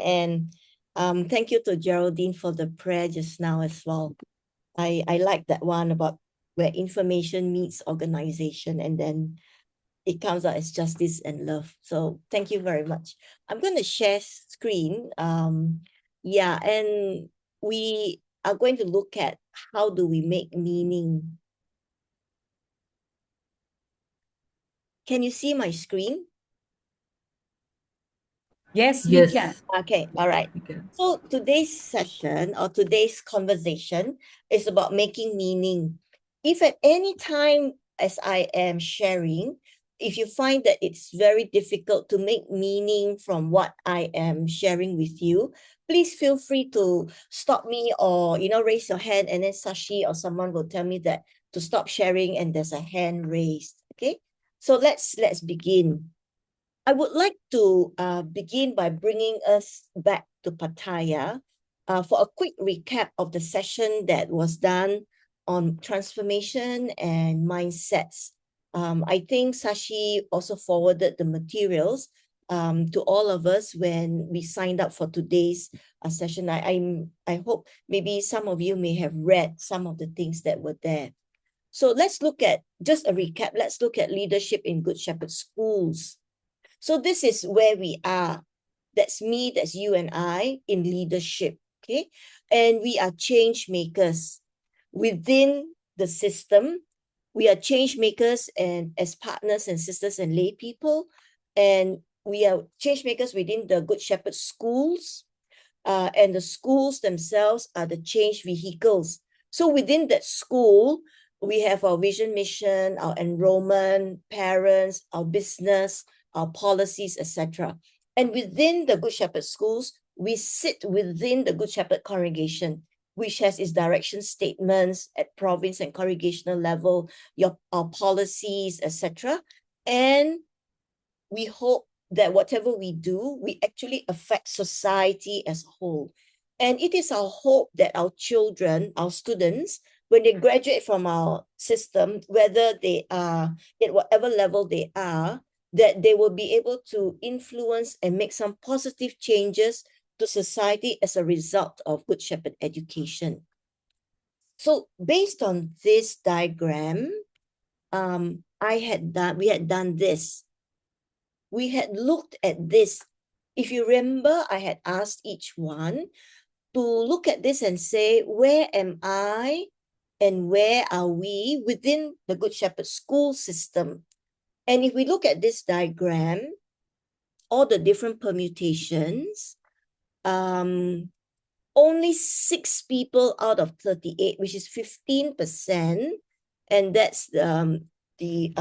And thank you to Geraldine for the prayer just now as well. I like that one about where information meets organization, and then it comes out as justice and love. So thank you very much. I'm going to share screen. Yeah, and we are going to look at how do we make meaning. Can you see my screen? Yes, we can. Okay, all right. So today's session or today's conversation is about making meaning. If at any time as I am sharing, if you find that it's very difficult to make meaning from what I am sharing with you, please feel free to stop me or, raise your hand, and then Sashi or someone will tell me that to stop sharing and there's a hand raised. Okay, so let's begin. I would like to begin by bringing us back to Pattaya for a quick recap of the session that was done on transformation and mindsets. I think Sashi also forwarded the materials to all of us when we signed up for today's session. I hope maybe some of you may have read some of the things that were there. So let's look at just a recap. Let's look at leadership in Good Shepherd schools. So this is where we are. That's me, that's you and I in leadership, okay? And we are change makers within the system. We are change makers and as partners and sisters and lay people. And we are change makers within the Good Shepherd schools. And the schools themselves are the change vehicles. So within that school, we have our vision, mission, our enrollment, parents, our business, our policies, etc. And within the Good Shepherd schools, we sit within the Good Shepherd congregation, which has its direction statements at province and congregational level, our policies, etc. And we hope that whatever we do, we actually affect society as a whole. And it is our hope that our children, our students, when they graduate from our system, whether they are at whatever level they are, that they will be able to influence and make some positive changes to society as a result of Good Shepherd education. So based on this diagram, we had done this. We had looked at this. If you remember, I had asked each one to look at this and say, where am I and where are we within the Good Shepherd school system? And if we look at this diagram, all the different permutations, only 6 people out of 38, which is 15%, and that's a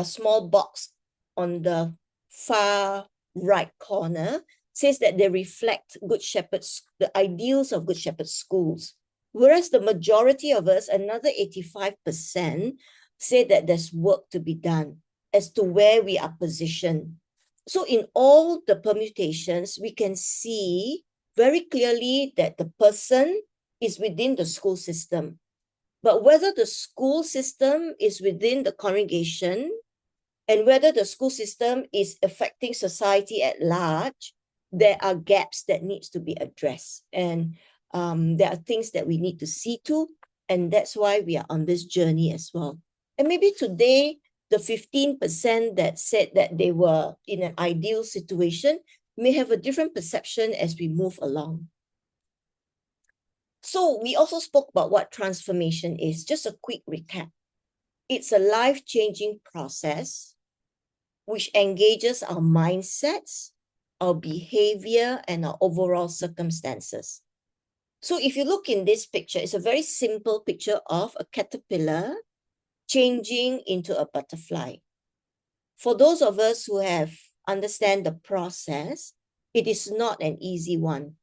small box on the far right corner, says that they reflect Good Shepherd's, the ideals of Good Shepherd schools. Whereas the majority of us, another 85%, say that there's work to be done as to where we are positioned. So in all the permutations, we can see very clearly that the person is within the school system. But whether the school system is within the congregation and whether the school system is affecting society at large, there are gaps that needs to be addressed. And there are things that we need to see to, and that's why we are on this journey as well. And maybe today, the 15% that said that they were in an ideal situation may have a different perception as we move along. So we also spoke about what transformation is. Just a quick recap. It's a life-changing process which engages our mindsets, our behavior, and our overall circumstances. So if you look in this picture, it's a very simple picture of a caterpillar changing into a butterfly. For those of us who have understand the process, it is not an easy one.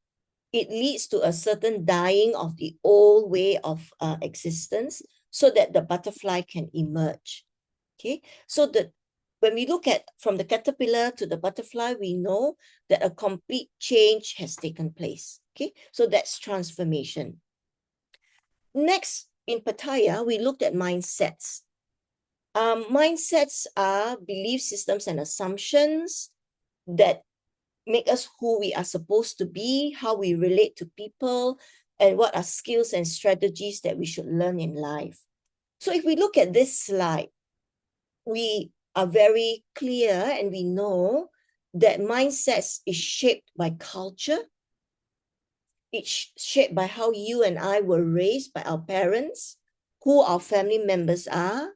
It leads to a certain dying of the old way of existence so that the butterfly can emerge. Okay, so when we look at from the caterpillar to the butterfly, we know that a complete change has taken place. Okay, so that's transformation. Next, in Pattaya, we looked at mindsets. Mindsets are belief systems and assumptions that make us who we are supposed to be, how we relate to people, and what are skills and strategies that we should learn in life. So if we look at this slide, we are very clear and we know that mindsets is shaped by culture. It's shaped by how you and I were raised by our parents, who our family members are,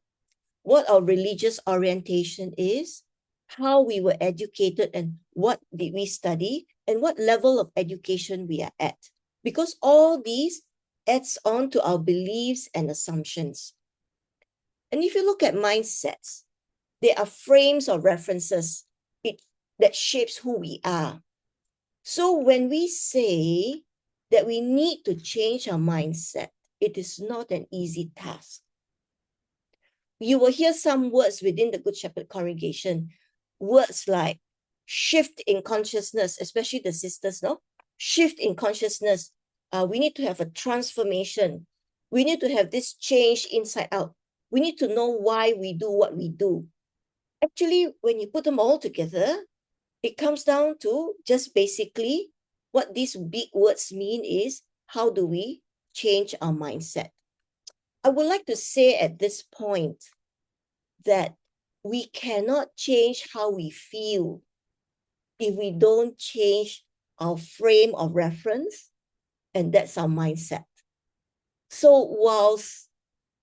what our religious orientation is, how we were educated and what did we study, and what level of education we are at. Because all these adds on to our beliefs and assumptions. And if you look at mindsets, they are frames or references that shapes who we are. So when we say that we need to change our mindset, it is not an easy task. You will hear some words within the Good Shepherd congregation, words like shift in consciousness, especially the sisters, no? Shift in consciousness. We need to have a transformation. We need to have this change inside out. We need to know why we do what we do. Actually, when you put them all together, it comes down to just basically what these big words mean is, how do we change our mindset? I would like to say at this point that we cannot change how we feel if we don't change our frame of reference, and that's our mindset. So whilst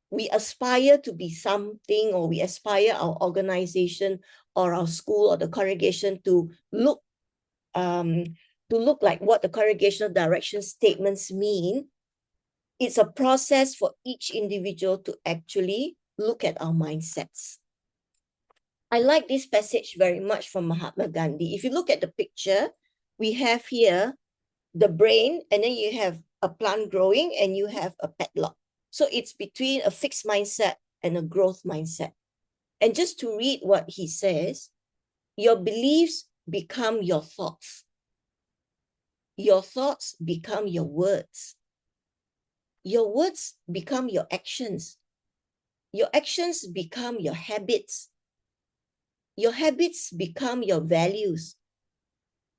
we aspire to be something, or we aspire our organization or our school or the congregation to look like what the congregational direction statements mean, it's a process for each individual to actually look at our mindsets. I like this passage very much from Mahatma Gandhi. If you look at the picture, we have here the brain, and then you have a plant growing, and you have a padlock. So it's between a fixed mindset and a growth mindset. And just to read what he says, your beliefs become your thoughts. Your thoughts become your words. Your words become your actions. Your actions become your habits. Your habits become your values.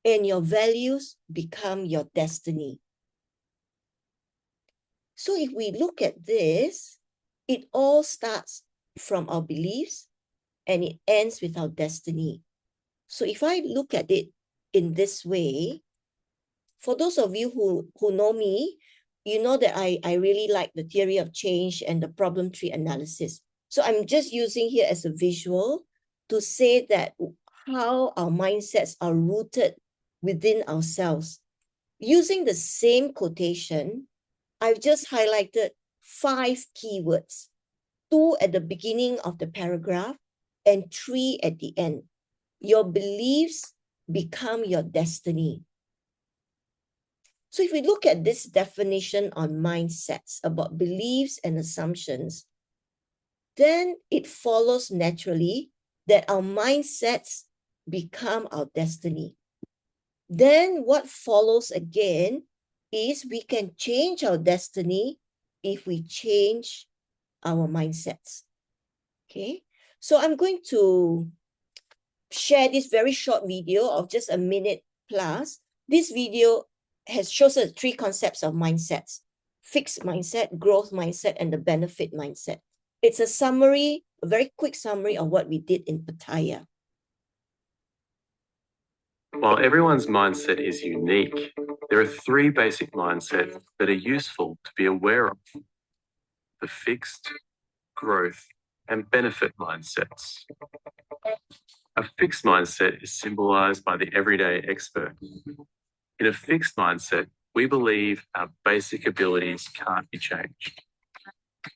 And your values become your destiny. So if we look at this, it all starts from our beliefs and it ends with our destiny. So if I look at it in this way, for those of you who know me, you know that I really like the theory of change and the problem tree analysis. So I'm just using here as a visual to say that how our mindsets are rooted within ourselves. Using the same quotation, I've just highlighted 5 keywords, 2 at the beginning of the paragraph and 3 at the end. Your beliefs become your destiny. So if we look at this definition on mindsets about beliefs and assumptions, then it follows naturally that our mindsets become our destiny. Then what follows again is we can change our destiny if we change our mindsets. Okay, so I'm going to share this very short video of just a minute plus. This video shows us 3 concepts of mindsets: fixed mindset, growth mindset, and the benefit mindset. It's a summary, a very quick summary of what we did in Pattaya. While everyone's mindset is unique, there are 3 basic mindsets that are useful to be aware of: the fixed, growth, and benefit mindsets. A fixed mindset is symbolized by the everyday expert. In a fixed mindset, we believe our basic abilities can't be changed.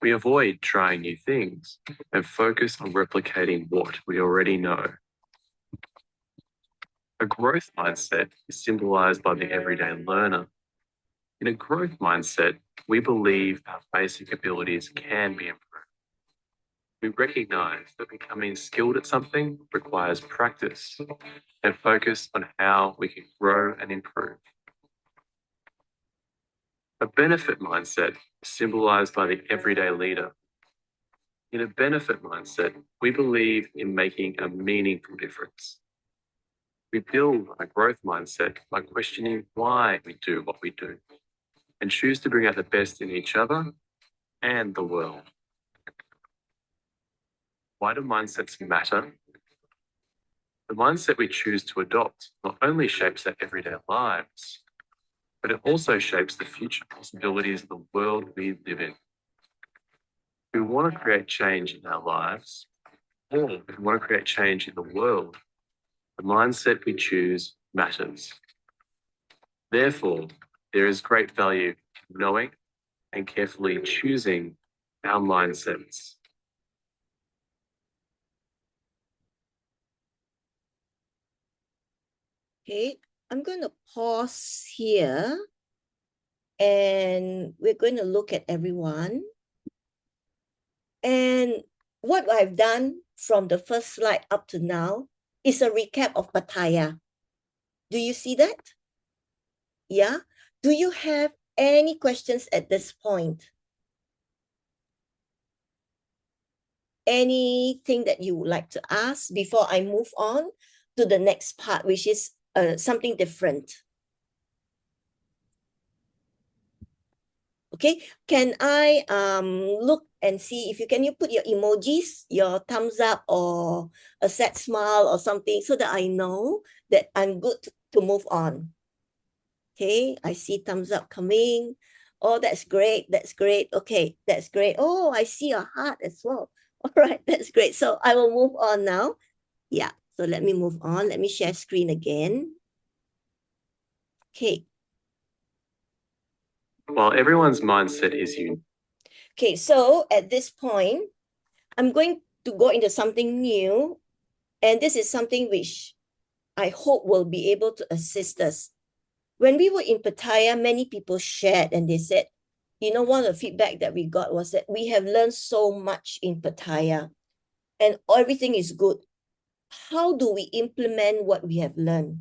We avoid trying new things and focus on replicating what we already know. A growth mindset is symbolized by the everyday learner. In a growth mindset, we believe our basic abilities can be improved. We recognize that becoming skilled at something requires practice and focus on how we can grow and improve. A benefit mindset is symbolized by the everyday leader. In a benefit mindset, we believe in making a meaningful difference. We build a growth mindset by questioning why we do what we do and choose to bring out the best in each other and the world. Why do mindsets matter? The mindset we choose to adopt not only shapes our everyday lives, but it also shapes the future possibilities of the world we live in. If we want to create change in our lives, or if we want to create change in the world, the mindset we choose matters. Therefore, there is great value in knowing and carefully choosing our mindsets. Okay, I'm going to pause here and we're going to look at everyone. And what I've done from the first slide up to now is a recap of Pattaya. Do you see that? Yeah. Do you have any questions at this point? Anything that you would like to ask before I move on to the next part, which is something different? Okay, can I look and see if you put your emojis, your thumbs up or a sad smile or something so that I know that I'm good to move on. Okay, I see thumbs up coming. Oh, that's great. That's great. Okay, that's great. Oh, I see a heart as well. All right, that's great. So I will move on now. Yeah, so let me move on. Let me share screen again. Okay. While everyone's mindset is unique. Okay, so at this point, I'm going to go into something new. And this is something which I hope will be able to assist us. When we were in Pattaya, many people shared and they said, you know, one of the feedback that we got was that we have learned so much in Pattaya and everything is good. How do we implement what we have learned?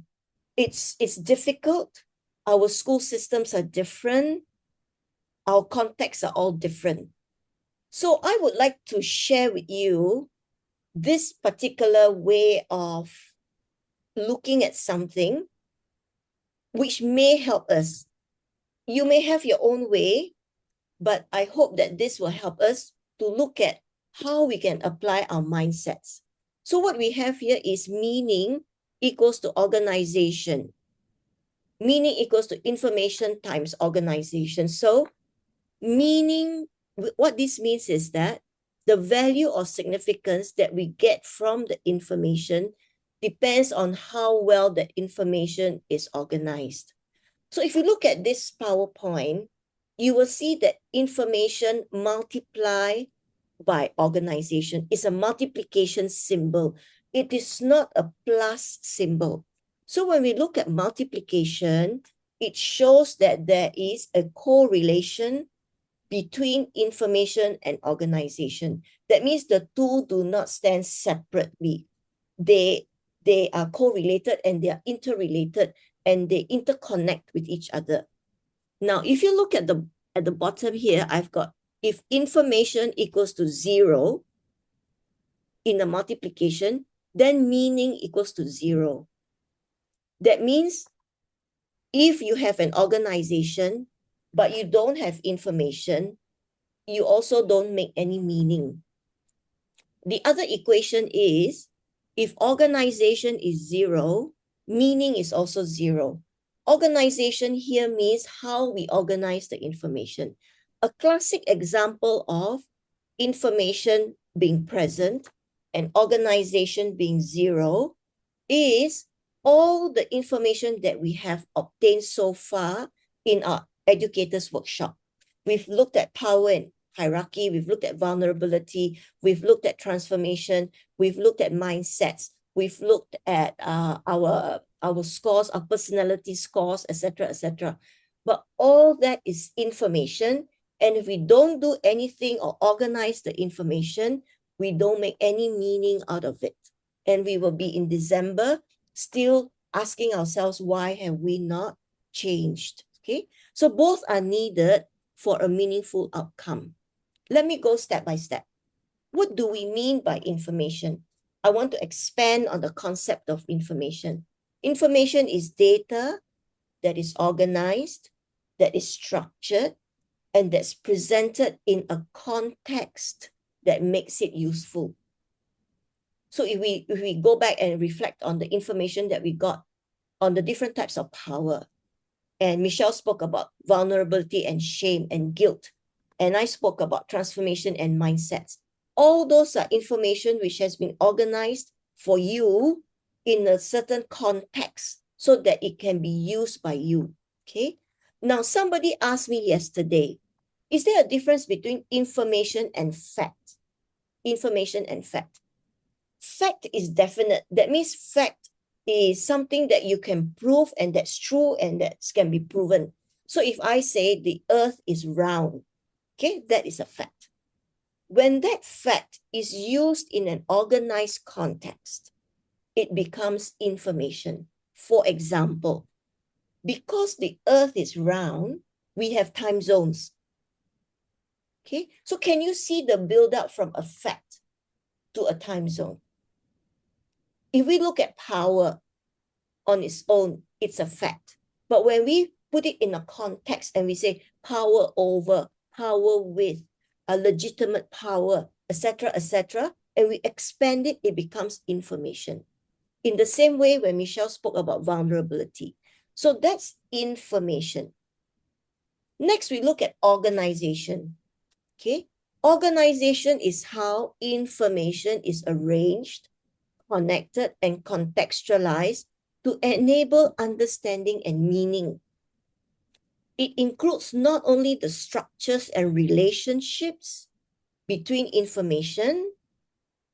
It's difficult. Our school systems are different. Our contexts are all different. So I would like to share with you this particular way of looking at something which may help us. You may have your own way, but I hope that this will help us to look at how we can apply our mindsets. So what we have here is meaning equals to organization. Meaning equals to information times organization. So meaning, what this means is that the value or significance that we get from the information depends on how well that information is organized. So if you look at this PowerPoint, you will see that information multiply by organization is a multiplication symbol. It is not a plus symbol. So when we look at multiplication, it shows that there is a correlation between information and organization. That means the two do not stand separately. They are correlated and they are interrelated and they interconnect with each other. Now, if you look at the bottom here, I've got if information equals to 0 in the multiplication, then meaning equals to 0. That means if you have an organization, but you don't have information, you also don't make any meaning. The other equation is if organization is 0, meaning is also 0. Organization here means how we organize the information. A classic example of information being present and organization being 0 is all the information that we have obtained so far in our educators workshop. We've looked at power and hierarchy, we've looked at vulnerability, we've looked at transformation, we've looked at mindsets, we've looked at our scores, our personality scores, etc., etc. But all that is information, and if we don't do anything or organize the information, we don't make any meaning out of it. And we will be in December still asking ourselves, why have we not changed? Okay, so both are needed for a meaningful outcome. Let me go step by step. What do we mean by information? I want to expand on the concept of information. Information is data that is organized, that is structured, and that's presented in a context that makes it useful. So if we go back and reflect on the information that we got on the different types of power, and Michelle spoke about vulnerability and shame and guilt, and I spoke about transformation and mindsets. All those are information which has been organized for you in a certain context so that it can be used by you. Okay. Now, somebody asked me yesterday, is there a difference between information and fact? Information and fact. Fact is definite. That means fact is something that you can prove and that's true and that can be proven. So if I say the earth is round, okay, that is a fact. When that fact is used in an organized context, it becomes information. For example, because the earth is round, we have time zones. Okay, so can you see the build-up from a fact to a time zone? If we look at power on its own, it's a fact. But when we put it in a context and we say power over, power with, a legitimate power, etc., and we expand it, it becomes information. In the same way when Michelle spoke about vulnerability. So that's information. Next, we look at organization. Okay, organization is how information is arranged, connected, and contextualized to enable understanding and meaning. It includes not only the structures and relationships between information,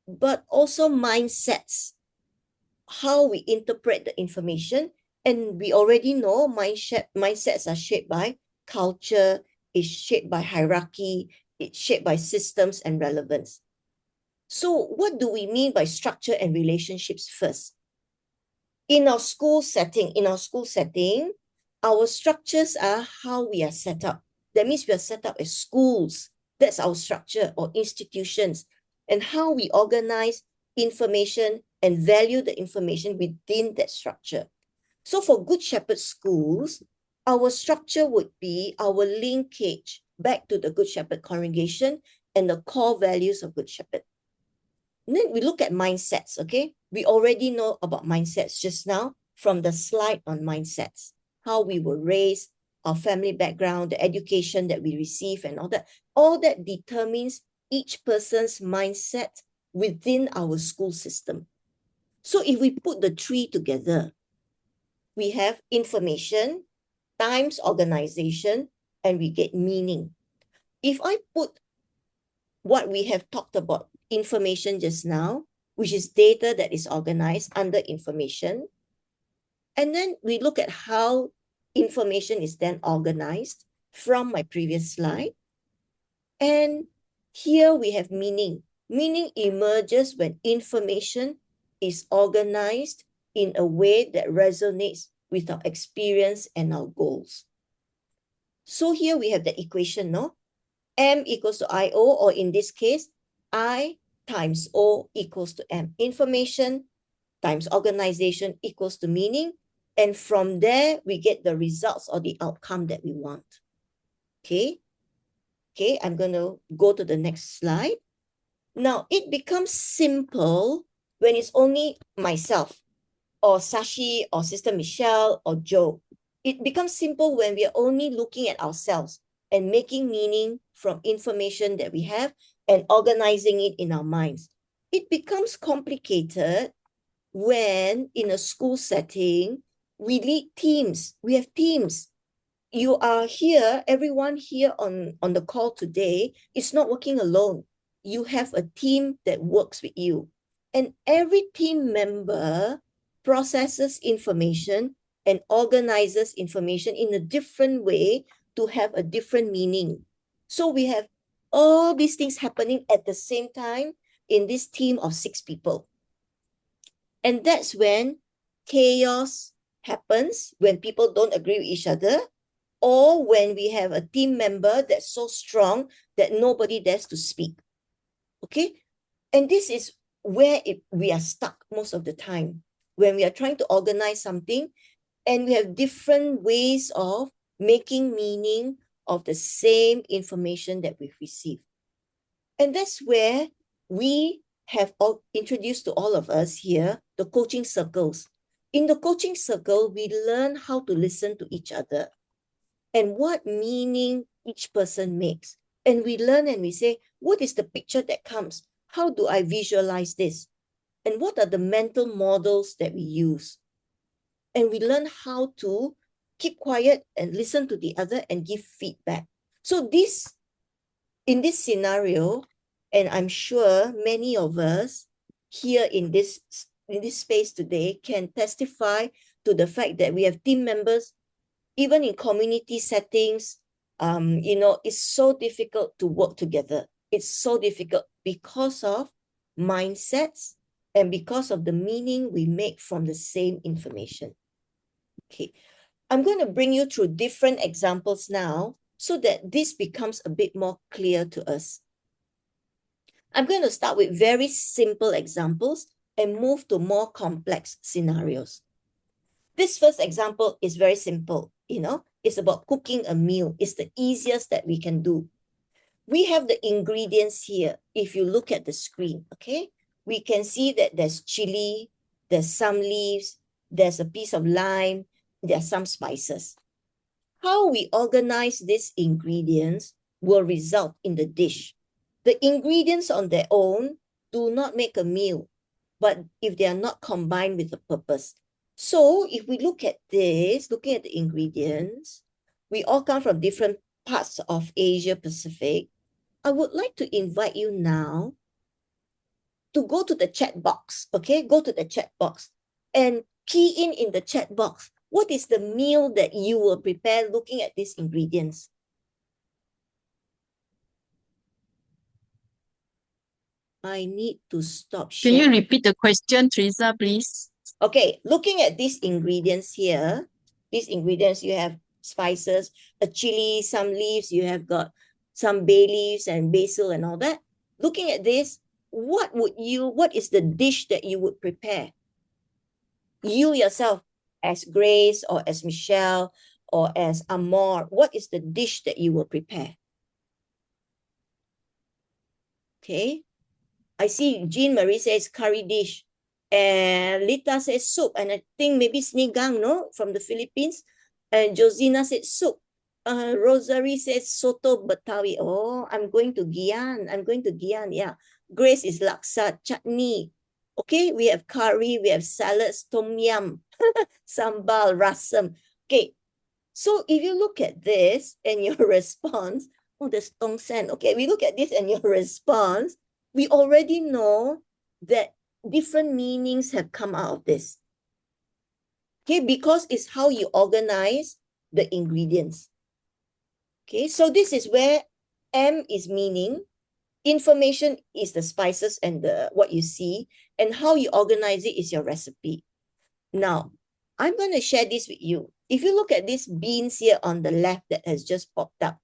but also mindsets, how we interpret the information. And we already know mindsets are shaped by culture, is shaped by hierarchy, it's shaped by systems and relevance. So what do we mean by structure and relationships first? In our school setting, our structures are how we are set up. That means we are set up as schools. That's our structure, or institutions, and how we organize information and value the information within that structure. So for Good Shepherd schools, our structure would be our linkage back to the Good Shepherd congregation and the core values of Good Shepherd. And then we look at mindsets, okay? We already know about mindsets just now from the slide on mindsets, how we were raised, our family background, the education that we receive and all that. All that determines each person's mindset within our school system. So if we put the three together, we have information times organization, and we get meaning. If I put what we have talked about, information just now, which is data that is organized under information, and then we look at how information is then organized from my previous slide. And here we have meaning. Meaning emerges when information is organized in a way that resonates with our experience and our goals. So here we have the equation, no? M equals to IO, or in this case, I times O equals to M. Information times organization equals to meaning. And from there, we get the results or the outcome that we want. Okay. Okay, I'm going to go to the next slide. Now, it becomes simple when it's only myself or Sashi or Sister Michelle or Joe. It becomes simple when we are only looking at ourselves and making meaning from information that we have and organizing it in our minds. It becomes complicated when in a school setting, we lead teams. We have teams. You are here, everyone here on the call today is not working alone. You have a team that works with you. And every team member processes information and organizes information in a different way to have a different meaning. So we have all these things happening at the same time in this team of 6 people. And that's when chaos happens, when people don't agree with each other, or when we have a team member that's so strong that nobody dares to speak. Okay? And this is where we are stuck most of the time. when we are trying to organize something and we have different ways of making meaning of the same information that we've received. And that's where we have introduced to all of us here the coaching circles. In the coaching circle, we learn how to listen to each other and what meaning each person makes. And we learn and we say, what is the picture that comes? How do I visualize this? And what are the mental models that we use? And we learn how to keep quiet and listen to the other and give feedback. So in this scenario, and I'm sure many of us here in this space today can testify to the fact that we have team members, even in community settings, it's so difficult to work together. It's so difficult because of mindsets and because of the meaning we make from the same information. Okay, I'm going to bring you through different examples now so that this becomes a bit more clear to us. I'm going to start with very simple examples and move to more complex scenarios. This first example is very simple, it's about cooking a meal. It's the easiest that we can do. We have the ingredients here. If you look at the screen, okay, we can see that there's chili, there's some leaves, there's a piece of lime, there are some spices. How we organize these ingredients will result in the dish. The ingredients on their own do not make a meal, but if they are not combined with a purpose. So if we look at this, looking at the ingredients, we all come from different parts of Asia Pacific. I would like to invite you now to go to the chat box, okay? Go to the chat box and key in the chat box. What is the meal that you will prepare looking at these ingredients? I need to stop sharing. Can you repeat the question, Teresa, please? Okay, looking at these ingredients here, you have spices, a chili, some leaves, you have got some bay leaves and basil and all that. Looking at this, what is the dish that you would prepare? You yourself, as Grace or as Michelle or as Amor, what is the dish that you will prepare? Okay, I see Jean Marie says curry dish. And Lita says soup. And I think maybe sinigang, no? From the Philippines. And Josina said soup. Rosary says soto Betawi. Oh, I'm going to Gian. Yeah. Grace is laksa, chutney. Okay, we have curry, we have salads, tom yum, sambal, rasam. Okay, so if you look at this and your response, oh, there's tong san. Okay, we look at this and your response, we already know that different meanings have come out of this. Okay, because it's how you organize the ingredients. Okay, so this is where M is meaning, information is the spices and what you see, and how you organize it is your recipe. Now, I'm going to share this with you. If you look at these beans here on the left that has just popped up,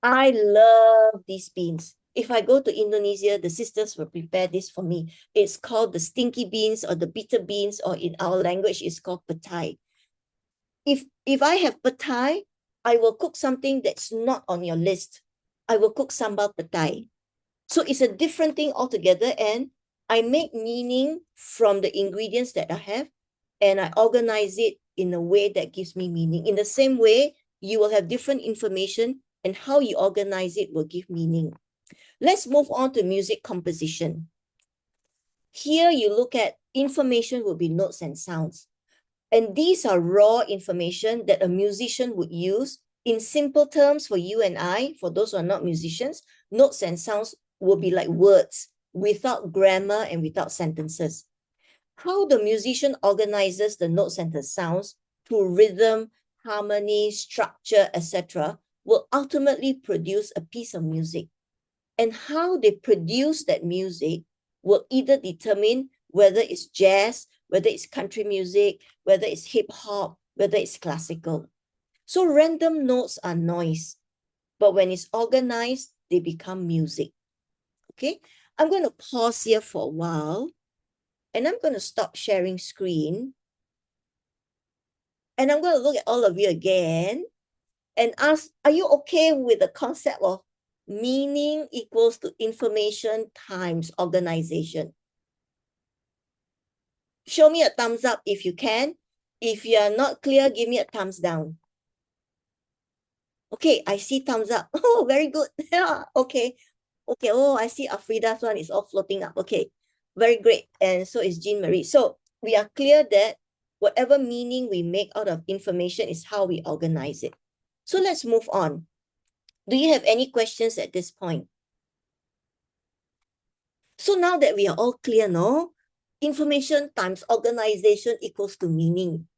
I love these beans. If I go to Indonesia, the sisters will prepare this for me. It's called the stinky beans or the bitter beans, or in our language, it's called petai. If I have petai, I will cook something that's not on your list. I will cook sambal petai. So it's a different thing altogether, and I make meaning from the ingredients that I have, and I organize it in a way that gives me meaning. In the same way, you will have different information, and how you organize it will give meaning. Let's move on to music composition. Here you look at information will be notes and sounds. And these are raw information that a musician would use. In simple terms for you and I, for those who are not musicians, notes and sounds will be like words without grammar and without sentences. How the musician organizes the notes and the sounds through rhythm, harmony, structure, etc., will ultimately produce a piece of music. And how they produce that music will either determine whether it's jazz, whether it's country music, whether it's hip hop, whether it's classical. So random notes are noise, but when it's organized, they become music. Okay, I'm going to pause here for a while And I'm going to stop sharing screen. And I'm going to look at all of you again and ask, are you okay with the concept of meaning equals to information times organization? Show me a thumbs up if you can. If you are not clear, give me a thumbs down. Okay, I see thumbs up. Oh, very good. Yeah, okay. Okay, oh, I see Afrida's one is all floating up. Okay, very great. And so is Jean Marie. So we are clear that whatever meaning we make out of information is how we organize it. So let's move on. Do you have any questions at this point? So now that we are all clear, no? Information times organization equals to meaning.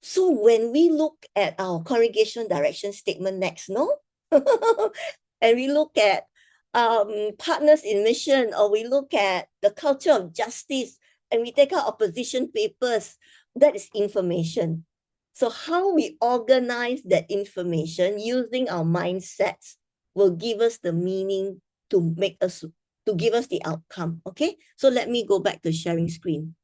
So when we look at our congregation direction statement next, no? And we look at partners in mission, or we look at the culture of justice, and we take out opposition papers, that is information. So how we organize that information using our mindsets will give us the meaning to give us the outcome. Okay, so let me go back to sharing screen.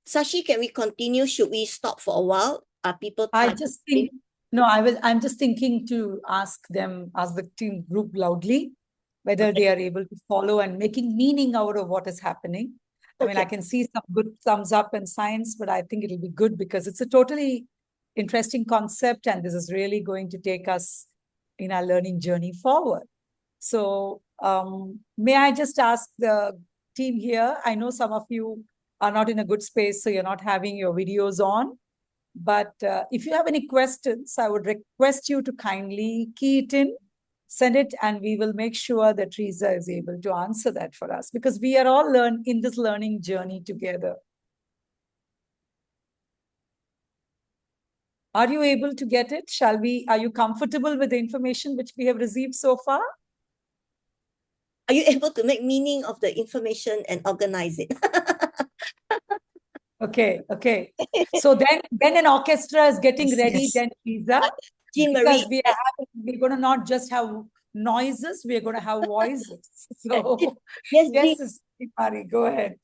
Sashi, can we continue? Should we stop for a while? Are people I just think, no, I'm just thinking to ask the team group loudly, whether they are able to follow and making meaning out of what is happening. I mean, I can see some good thumbs up and signs, but I think it'll be good because it's a totally interesting concept, and this is really going to take us in our learning journey forward. So may I just ask the team here, I know some of you are not in a good space, so you're not having your videos on. But if you have any questions, I would request you to kindly key it in, send it, and we will make sure that Teresa is able to answer that for us, because we are all in this learning journey together. Are you able to get it? Are you comfortable with the information which we have received so far? Are you able to make meaning of the information and organize it? Okay. So then an orchestra is getting ready, then Teresa, because we're going to not just have noises, we're going to have voices. So yes, Mari, go ahead.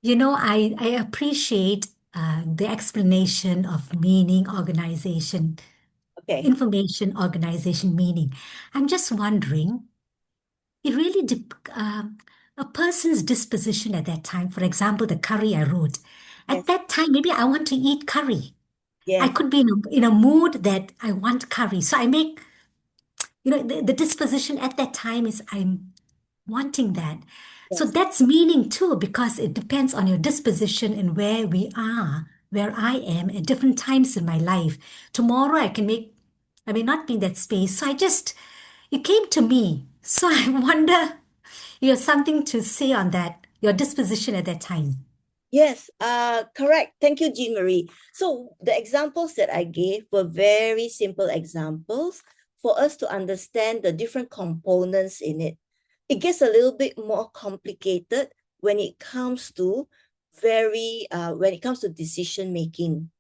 You know, I appreciate the explanation of meaning, organization, information, organization, meaning. I'm just wondering, it really a person's disposition at that time. For example, the curry I wrote. At that time, maybe I want to eat curry. I could be in a mood that I want curry. So I make, the disposition at that time is I'm wanting that. So that's meaning too, because it depends on your disposition and where I am at different times in my life. Tomorrow I may not be in that space. So it came to me. So I wonder, you have something to say on that, your disposition at that time. Yes, correct. Thank you, Jean Marie. So the examples that I gave were very simple examples for us to understand the different components in it. It gets a little bit more complicated when it comes to decision making.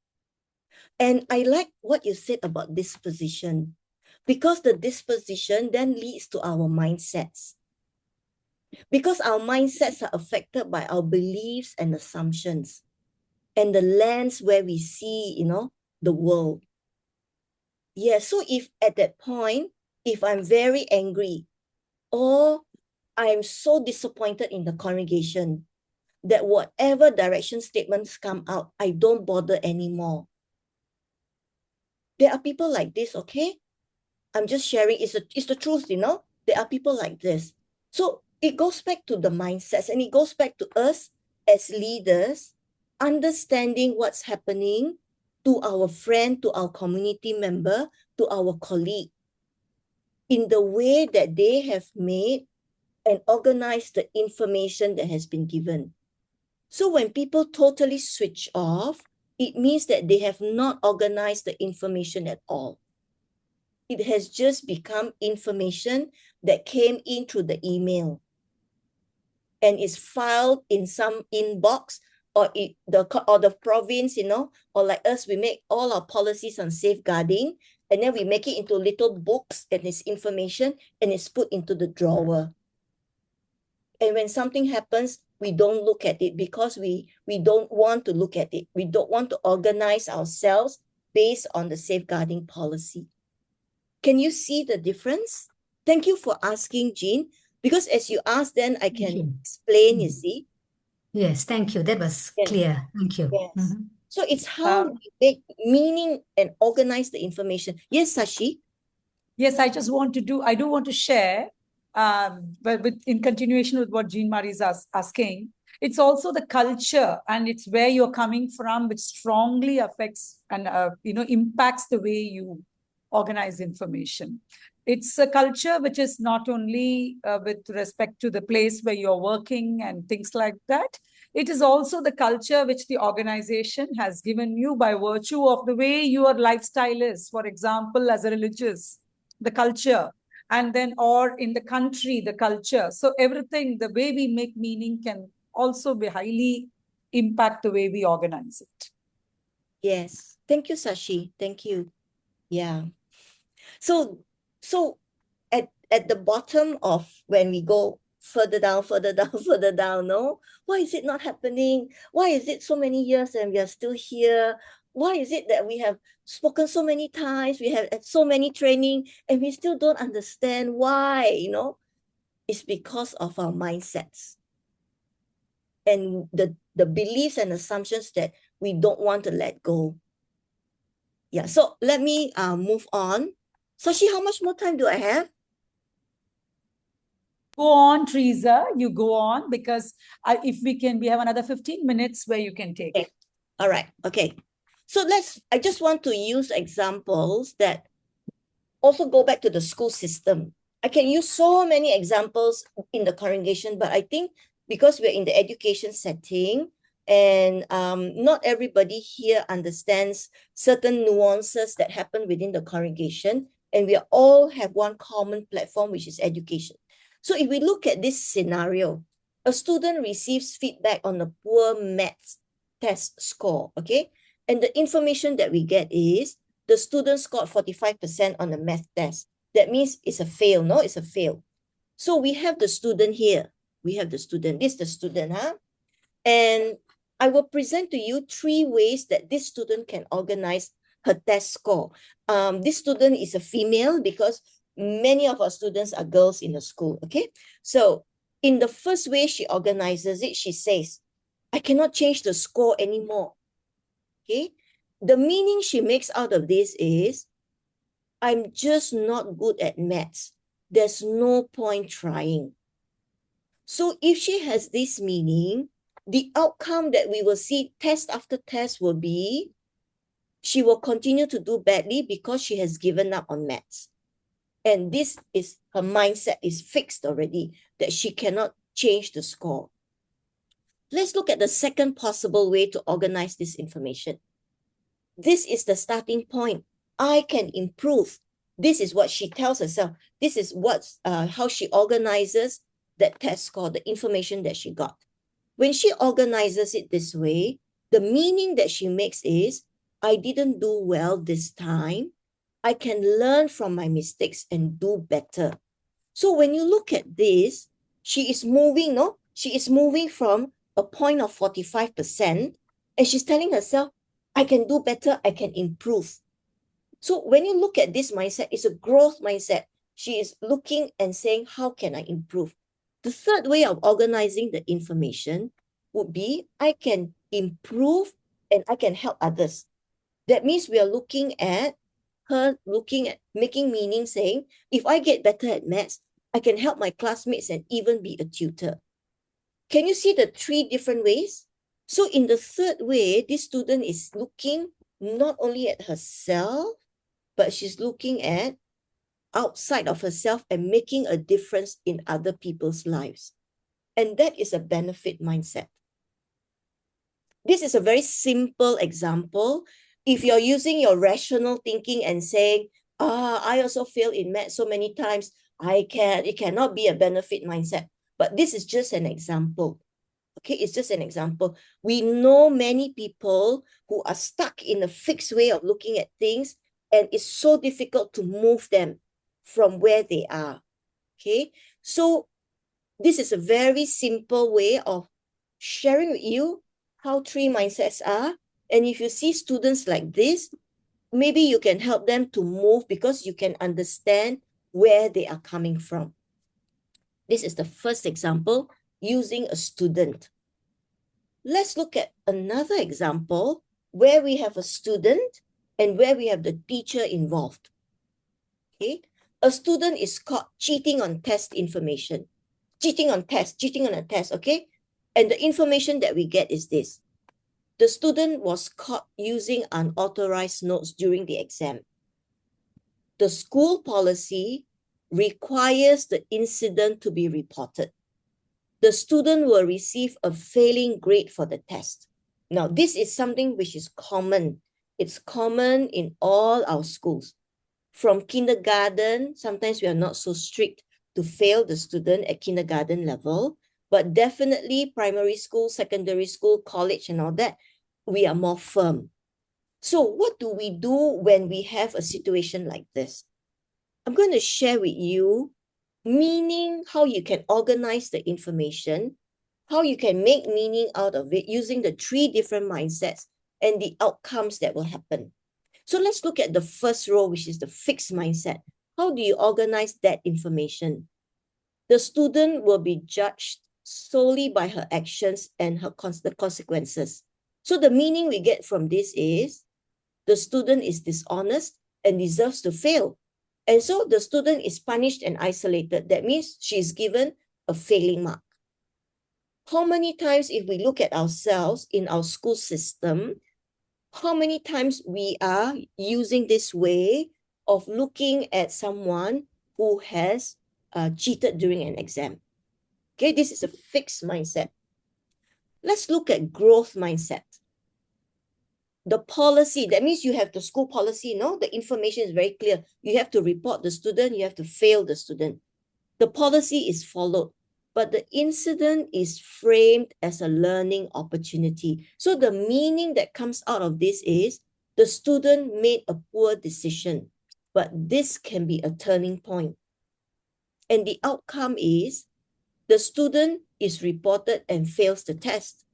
And I like what you said about disposition, because the disposition then leads to our mindsets. Because our mindsets are affected by our beliefs and assumptions and the lens where we see, the world. Yeah, so if at that point, if I'm very angry or I'm so disappointed in the congregation that whatever direction statements come out, I don't bother anymore. There are people like this, okay? I'm just sharing, it's the truth, There are people like this. So it goes back to the mindsets, and it goes back to us as leaders, understanding what's happening to our friend, to our community member, to our colleague, in the way that they have made and organized the information that has been given. So when people totally switch off, it means that they have not organized the information at all. It has just become information that came in through the email and is filed in some inbox or the province, or like us, we make all our policies on safeguarding, and then we make it into little books and it's information and it's put into the drawer. And when something happens, we don't look at it because we don't want to look at it. We don't want to organize ourselves based on the safeguarding policy. Can you see the difference? Thank you for asking, Jean, because as you ask, then I can explain, you see. Yes, thank you. That was clear. Thank you. Yes. So it's how we make meaning and organize the information. Yes, Sashi? Yes, I do want to share, but in continuation with what Jean-Marie is asking, it's also the culture and it's where you're coming from, which strongly affects and impacts the way you organize information. It's a culture which is not only with respect to the place where you're working and things like that. It is also the culture which the organization has given you by virtue of the way your lifestyle is. For example, as a religious, the culture, and then or in the country, the culture. So everything, the way we make meaning can also be highly impact the way we organize it. Yes. Thank you, Sashi. Thank you. Yeah. So at the bottom of when we go further down, further down, no? Why is it not happening? Why is it so many years and we are still here? Why is it that we have spoken so many times, we have had so many training, and we still don't understand why, It's because of our mindsets and the beliefs and assumptions that we don't want to let go. Yeah, so let me move on. Sashi, how much more time do I have? Go on, Teresa, you go on, because if we have another 15 minutes where you can take. Okay. All right, okay. So I just want to use examples that also go back to the school system. I can use so many examples in the congregation, but I think because we're in the education setting and not everybody here understands certain nuances that happen within the congregation, and we all have one common platform, which is education. So if we look at this scenario, a student receives feedback on a poor maths test score, okay? And the information that we get is the student scored 45% on the math test. That means it's a fail, no? It's a fail. So we have the student here. We have the student. This is the student, huh? And I will present to you 3 ways that this student can organize her test score. This student is a female because many of our students are girls in the school, okay? So in the first way she organizes it, she says, I cannot change the score anymore, okay? The meaning she makes out of this is, I'm just not good at maths. There's no point trying. So if she has this meaning, the outcome that we will see test after test will be, she will continue to do badly because she has given up on maths. And this is, her mindset is fixed already, that she cannot change the score. Let's look at the second possible way to organize this information. This is the starting point. I can improve. This is what she tells herself. This is how she organizes that test score, the information that she got. When she organizes it this way, the meaning that she makes is, I didn't do well this time. I can learn from my mistakes and do better. So when you look at this, she is moving, no? She is moving from a point of 45%, and she's telling herself, I can do better, I can improve. So when you look at this mindset, it's a growth mindset. She is looking and saying, how can I improve? The third way of organizing the information would be, I can improve and I can help others. That means we are looking at her making meaning, saying, if I get better at maths, I can help my classmates and even be a tutor. Can you see the 3 different ways? So in the third way, this student is looking not only at herself, but she's looking at outside of herself and making a difference in other people's lives. And that is a benefit mindset. This is a very simple example. If you're using your rational thinking and saying, I also failed in math so many times, it cannot be a benefit mindset. But this is just an example. Okay, it's just an example. We know many people who are stuck in a fixed way of looking at things, and it's so difficult to move them from where they are. Okay, so this is a very simple way of sharing with you how 3 mindsets are. And if you see students like this, maybe you can help them to move because you can understand where they are coming from. This is the first example using a student. Let's look at another example where we have a student and where we have the teacher involved. Okay, a student is caught cheating on test information. Cheating on a test, okay? And the information that we get is this. The student was caught using unauthorized notes during the exam. The school policy requires the incident to be reported. The student will receive a failing grade for the test. Now, this is something which is common. It's common in all our schools. From kindergarten, sometimes we are not so strict to fail the student at kindergarten level, but definitely primary school, secondary school, college and all that, we are more firm. So what do we do when we have a situation like this? I'm going to share with you meaning, how you can organize the information, how you can make meaning out of it using the 3 different mindsets and the outcomes that will happen. So let's look at the first row, which is the fixed mindset. How do you organize that information? The student will be judged solely by her actions and the consequences. So the meaning we get from this is the student is dishonest and deserves to fail. And so the student is punished and isolated. That means she is given a failing mark. How many times, if we look at ourselves in our school system, how many times we are using this way of looking at someone who has cheated during an exam? Okay, this is a fixed mindset. Let's look at growth mindset. The policy, that means you have the school policy, no? The information is very clear. You have to report the student, you have to fail the student. The policy is followed, but the incident is framed as a learning opportunity. So the meaning that comes out of this is the student made a poor decision, but this can be a turning point. And the outcome is the student is reported and fails the test,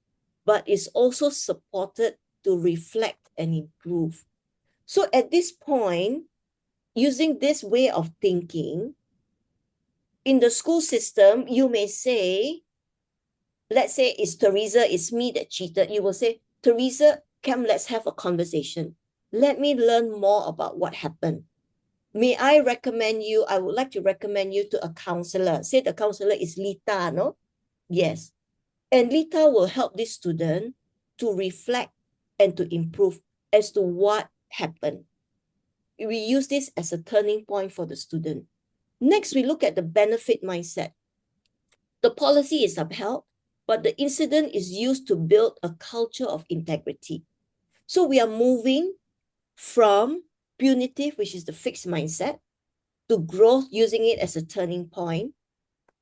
but is also supported to reflect and improve. So at this point, using this way of thinking, in the school system, you may say, let's say it's Teresa, it's me that cheated. You will say, Teresa, come, let's have a conversation. Let me learn more about what happened. May I recommend you, I would like to recommend you to a counselor. Say the counselor is Lita, no? Yes. And Lita will help this student to reflect and to improve as to what happened. We use this as a turning point for the student. Next, we look at the benefit mindset. The policy is upheld, but the incident is used to build a culture of integrity. So we are moving from punitive, which is the fixed mindset, to growth, using it as a turning point,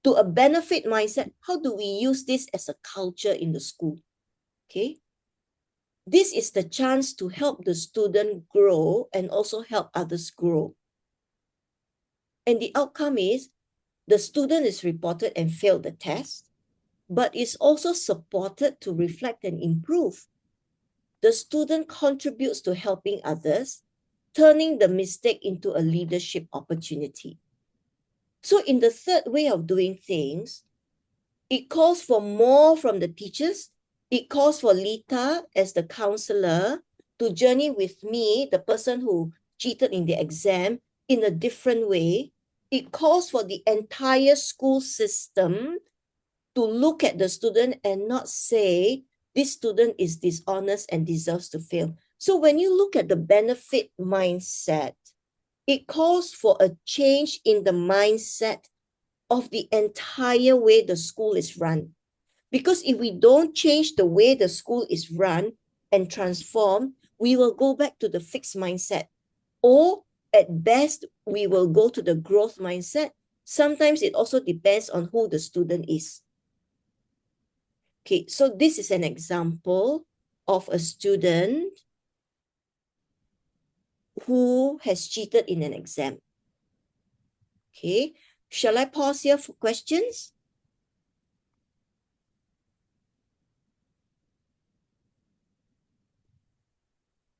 to a benefit mindset. How do we use this as a culture in the school? Okay. This is the chance to help the student grow and also help others grow. And the outcome is the student is reported and failed the test, but is also supported to reflect and improve. The student contributes to helping others, turning the mistake into a leadership opportunity. So in the third way of doing things, it calls for more from the teachers. It calls for Lita as the counselor to journey with me, the person who cheated in the exam, in a different way. It calls for the entire school system to look at the student and not say, this student is dishonest and deserves to fail. So when you look at the benefit mindset, it calls for a change in the mindset of the entire way the school is run. Because if we don't change the way the school is run and transform, we will go back to the fixed mindset. Or at best, we will go to the growth mindset. Sometimes it also depends on who the student is. Okay, so this is an example of a student who has cheated in an exam. Okay, shall I pause here for questions?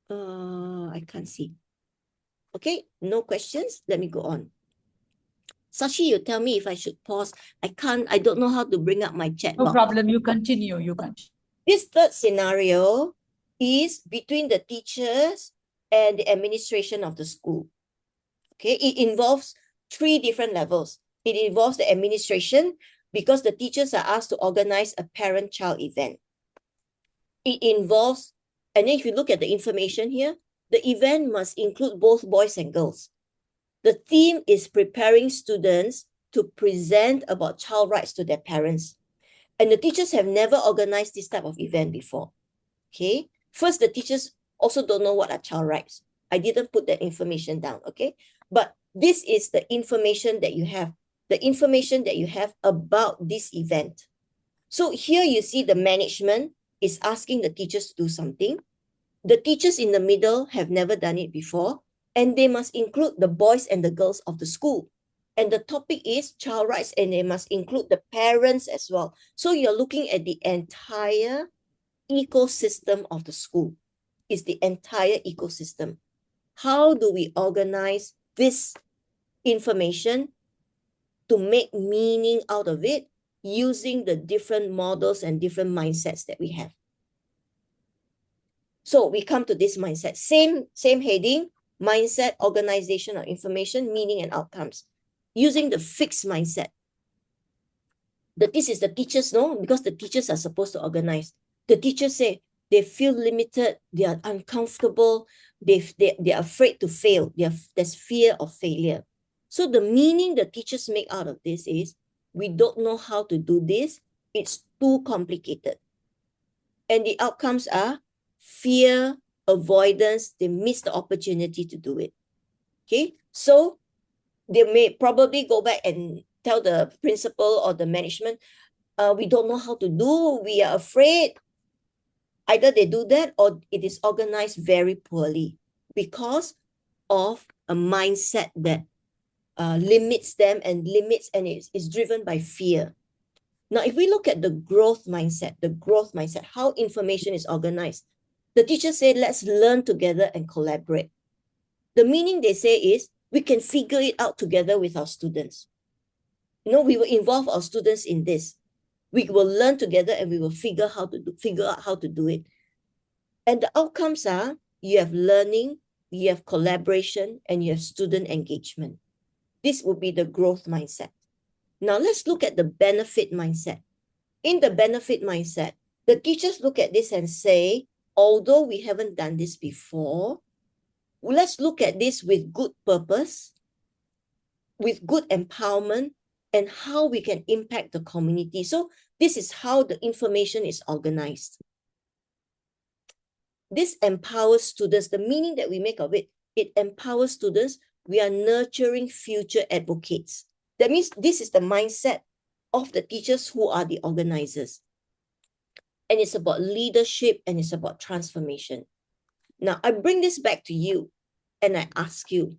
I can't see. Okay, no questions. Let me go on. Sashi, you tell me if I should pause. I don't know how to bring up my chat No box. problem. You continue. You continue. This third scenario is between the teachers and the administration of the school. Okay, it involves 3 different levels. It involves the administration because the teachers are asked to organize a parent-child event. It involves, and then if you look at the information here, the event must include both boys and girls. The theme is preparing students to present about child rights to their parents. And the teachers have never organized this type of event before. Okay. First, the teachers also don't know what are child rights. I didn't put that information down. Okay. But this is the information that you have, about this event. So here you see the management is asking the teachers to do something. The teachers in the middle have never done it before, and they must include the boys and the girls of the school. And the topic is child rights, and they must include the parents as well. So you're looking at the entire ecosystem of the school. It's the entire ecosystem. How do we organize this information to make meaning out of it using the different models and different mindsets that we have? So we come to this mindset. Same heading, mindset, organization of information, meaning and outcomes. Using the fixed mindset. This is the teachers, no? Because the teachers are supposed to organize. The teachers say they feel limited, they are uncomfortable, they are afraid to fail. There's fear of failure. So the meaning the teachers make out of this is, we don't know how to do this. It's too complicated. And the outcomes are fear, avoidance. They miss the opportunity to do it. Okay, so they may probably go back and tell the principal or the management, we don't know how to do, we are afraid. Either they do that or it is organized very poorly because of a mindset that limits them and is driven by fear. Now, if we look at the growth mindset, how information is organized, the teachers say, let's learn together and collaborate. The meaning they say is, we can figure it out together with our students. We will involve our students in this. We will learn together and we will figure out how to do it. And the outcomes are, you have learning, you have collaboration, and you have student engagement. This would be the growth mindset. Now let's look at the benefit mindset. In the benefit mindset, the teachers look at this and say, although we haven't done this before, let's look at this with good purpose, with good empowerment, and how we can impact the community. So this is how the information is organized. This empowers students. The meaning that we make of it, it empowers students. We are nurturing future advocates. That means this is the mindset of the teachers who are the organizers. And it's about leadership and it's about transformation. Now, I bring this back to you and I ask you,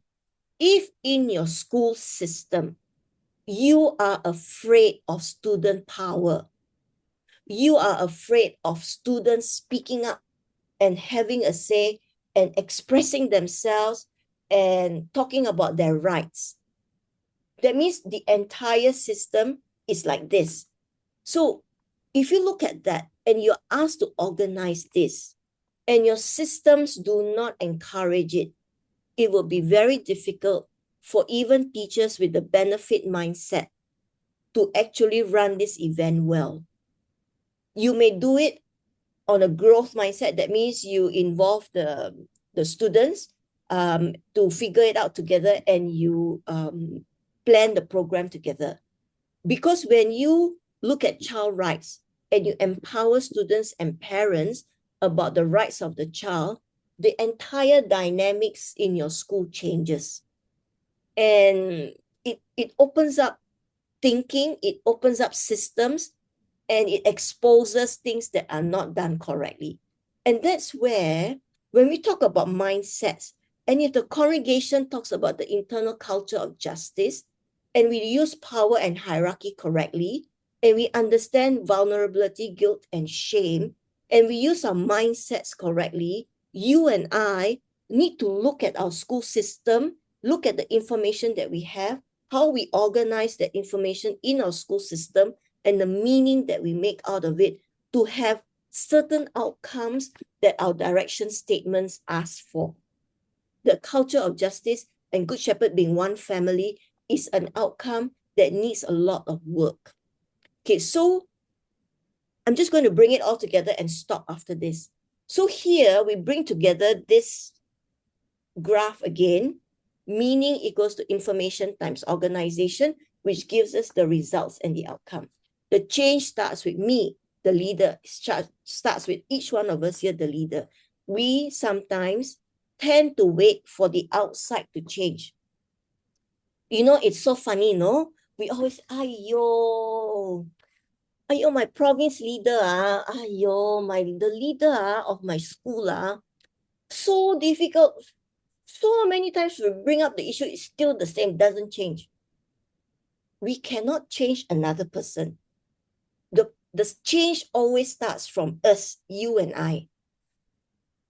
if in your school system, you are afraid of student power, you are afraid of students speaking up and having a say and expressing themselves and talking about their rights, that means the entire system is like this. So if you look at that and you're asked to organize this and your systems do not encourage it, it will be very difficult for even teachers with the benefit mindset to actually run this event well. You may do it on a growth mindset. That means you involve the students to figure it out together and you plan the program together. Because when you look at child rights and you empower students and parents about the rights of the child, the entire dynamics in your school changes. And it opens up thinking, it opens up systems, and it exposes things that are not done correctly. And that's where, when we talk about mindsets, and if the congregation talks about the internal culture of justice, and we use power and hierarchy correctly, and we understand vulnerability, guilt, and shame, and we use our mindsets correctly, you and I need to look at our school system, look at the information that we have, how we organize that information in our school system, and the meaning that we make out of it to have certain outcomes that our direction statements ask for. The culture of justice and Good Shepherd being one family is an outcome that needs a lot of work. Okay, so I'm just going to bring it all together and stop after this. So here we bring together this graph again. Meaning equals to information times organization, which gives us the results and the outcome. The change starts with me, the leader. Starts with each one of us here, the leader. We sometimes tend to wait for the outside to change. You know, it's so funny, no? We always, ayo, my province leader, the leader of my school, so difficult. So many times we bring up the issue, it's still the same, doesn't change. We cannot change another person. The change always starts from us, you and I.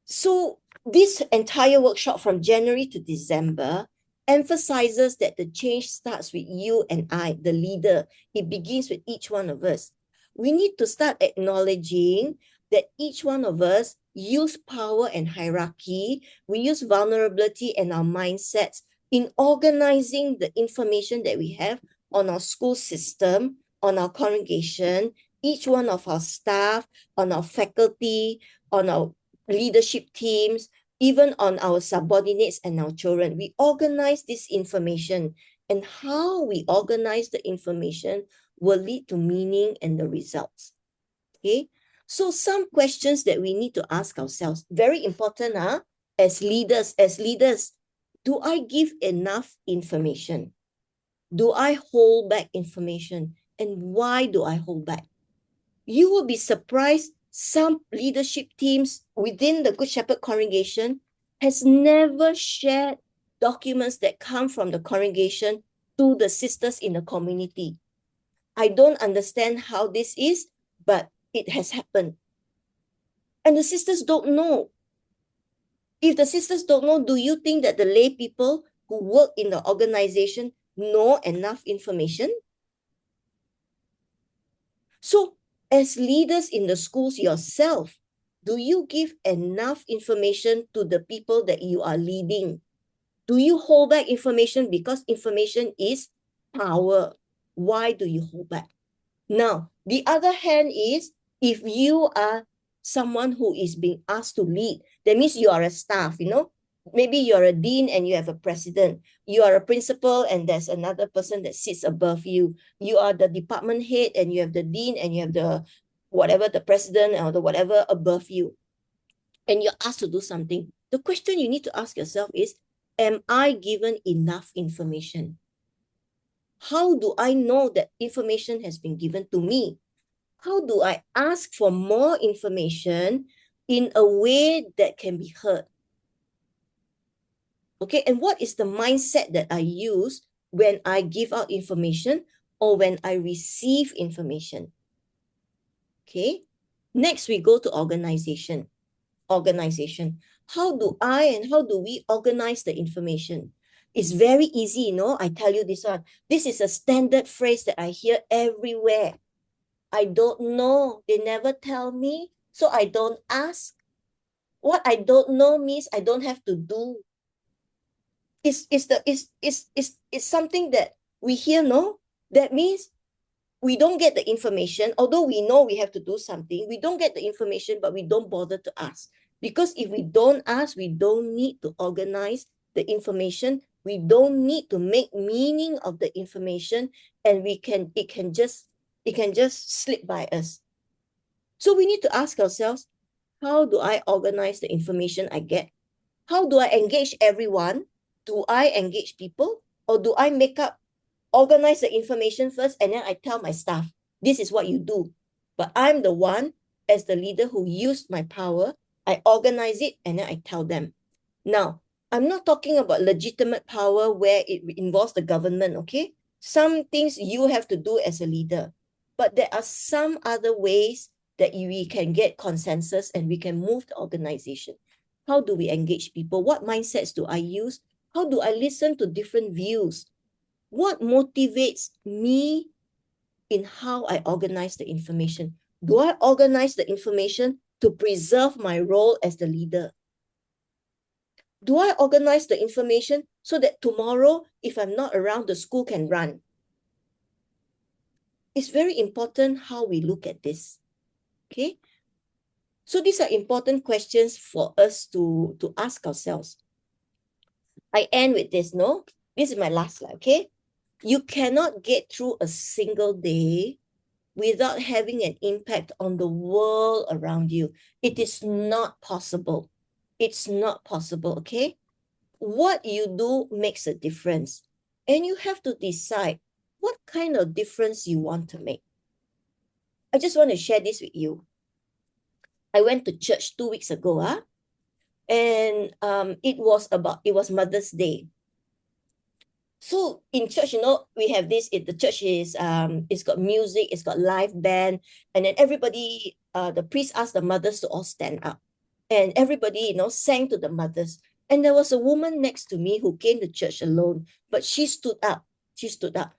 So this entire workshop from January to December emphasizes that the change starts with you and I, the leader. It begins with each one of us. We need to start acknowledging that each one of us use power and hierarchy. We use vulnerability and our mindsets in organizing the information that we have on our school system, on our congregation, each one of our staff, on our faculty, on our leadership teams, even on our subordinates and our children. We organize this information, and how we organize the information will lead to meaning and the results. Okay, so some questions that we need to ask ourselves, very important, as leaders, do I give enough information? Do I hold back information? And why do I hold back? You will be surprised, some leadership teams within the Good Shepherd congregation has never shared documents that come from the congregation to the sisters in the community. I don't understand how this is, but it has happened. And the sisters don't know. If the sisters don't know, do you think that the lay people who work in the organization know enough information? So, as leaders in the schools yourself, do you give enough information to the people that you are leading? Do you hold back information because information is power? Why do you hold back? Now, the other hand is, if you are someone who is being asked to lead, that means you are a staff, maybe you're a dean and you have a president. You are a principal and there's another person that sits above you. You are the department head and you have the dean and you have the president or the whatever above you. And you're asked to do something. The question you need to ask yourself is, am I given enough information? How do I know that information has been given to me? How do I ask for more information in a way that can be heard? Okay, and what is the mindset that I use when I give out information or when I receive information? Okay, next we go to organization. How do we organize the information? It's very easy, I tell you this one. This is a standard phrase that I hear everywhere. I don't know. They never tell me, so I don't ask. What I don't know means I don't have to do. It's something that we hear, no? That means we don't get the information, although we know we have to do something. We don't get the information, but we don't bother to ask. Because if we don't ask, we don't need to organize the information. We don't need to make meaning of the information, and it can just slip by us. So we need to ask ourselves, how do I organize the information I get? How do I engage everyone? Do I engage people? Or do I organize the information first and then I tell my staff, this is what you do. But I'm the one, as the leader, who used my power. I organize it and then I tell them. Now, I'm not talking about legitimate power where it involves the government, okay? Some things you have to do as a leader. But there are some other ways that we can get consensus and we can move the organization. How do we engage people? What mindsets do I use? How do I listen to different views? What motivates me in how I organize the information? Do I organize the information to preserve my role as the leader? Do I organize the information so that tomorrow, if I'm not around, the school can run? It's very important how we look at this. Okay? So these are important questions for us to ask ourselves. I end with this, no? This is my last slide, okay? You cannot get through a single day without having an impact on the world around you. It is not possible. It's not possible, okay? What you do makes a difference. And you have to decide what kind of difference you want to make. I just want to share this with you. I went to church 2 weeks ago, and it was Mother's Day. So in church, we have this, the church is, it's got music, it's got live band, and then everybody, the priest asked the mothers to all stand up. And everybody, sang to the mothers. And there was a woman next to me who came to church alone, but she stood up. She stood up.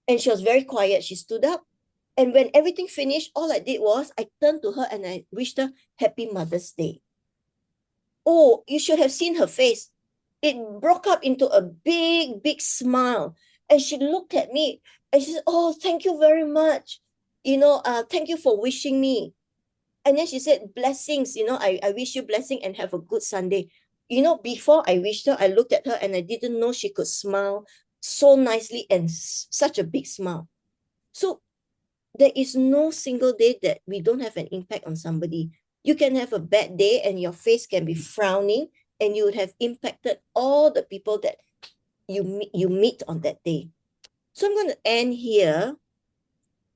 And she was very quiet. She stood up. And when everything finished, all I did was I turned to her and I wished her Happy Mother's Day. Oh, you should have seen her face. It broke up into a big, big smile. And she looked at me and she said, oh, thank you very much. Thank you for wishing me. And then she said, blessings, I wish you blessing and have a good Sunday. Before I wished her, I looked at her and I didn't know she could smile so nicely and such a big smile. So there is no single day that we don't have an impact on somebody. You can have a bad day and your face can be frowning and you would have impacted all the people that you meet on that day. So I'm going to end here